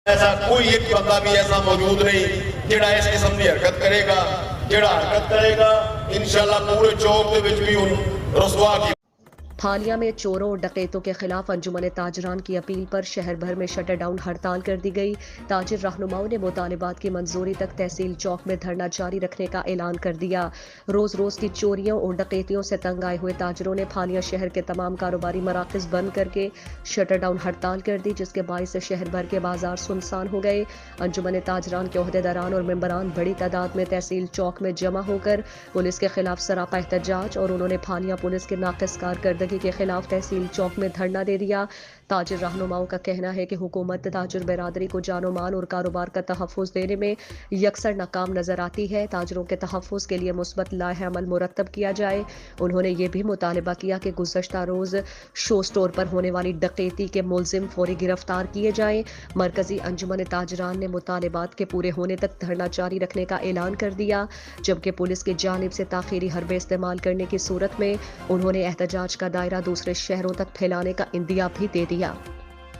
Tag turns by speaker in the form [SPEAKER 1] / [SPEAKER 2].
[SPEAKER 1] ایسا کوئی ایک بندہ بھی ایسا موجود نہیں جڑا اس قسم کی حرکت کرے گا انشاءاللہ پورے چوک دے وچ بھی رسوا کی۔
[SPEAKER 2] حالیہ میں چوروں اور ڈکیتوں کے خلاف انجمن تاجران کی اپیل پر شہر بھر میں شٹر ڈاؤن ہڑتال کر دی گئی۔ تاجر رہنماؤں نے مطالبات کی منظوری تک تحصیل چوک میں دھرنا جاری رکھنے کا اعلان کر دیا۔ روز روز کی چوریوں اور ڈکیتیوں سے تنگ آئے ہوئے تاجروں نے حالیہ شہر کے تمام کاروباری مراکز بند کر کے شٹر ڈاؤن ہڑتال کر دی، جس کے باعث سے شہر بھر کے بازار سنسان ہو گئے۔ انجمن تاجران کے عہدیداران اور ممبران بڑی تعداد میں تحصیل چوک میں جمع ہو کر پولیس کے خلاف سراپا احتجاج اور انہوں نے حالیہ پولیس کے ناقص کارکردگی کے خلاف تحصیل چوک میں دھرنا دے دیا۔ تاجر رہنماؤں کا کہنا ہے کہ حکومت تاجر برادری کو جان و مال اور کاروبار کا تحفظ دینے میں یکسر ناکام نظر آتی ہے۔ تاجروں کے تحفظ کے لیے مثبت لائحہ عمل مرتب کیا جائے۔ انہوں نے یہ بھی مطالبہ کیا کہ گزشتہ روز شو سٹور پر ہونے والی ڈکیتی کے ملزم فوری گرفتار کیے جائیں۔ مرکزی انجمن تاجران نے مطالبات کے پورے ہونے تک دھرنا جاری رکھنے کا اعلان کر دیا، جبکہ پولیس کی جانب سے تاخیری حربے استعمال کرنے کی صورت میں انہوں نے احتجاج کا دائرہ دوسرے شہروں تک پھیلانے کا اندیا بھی دے دیا۔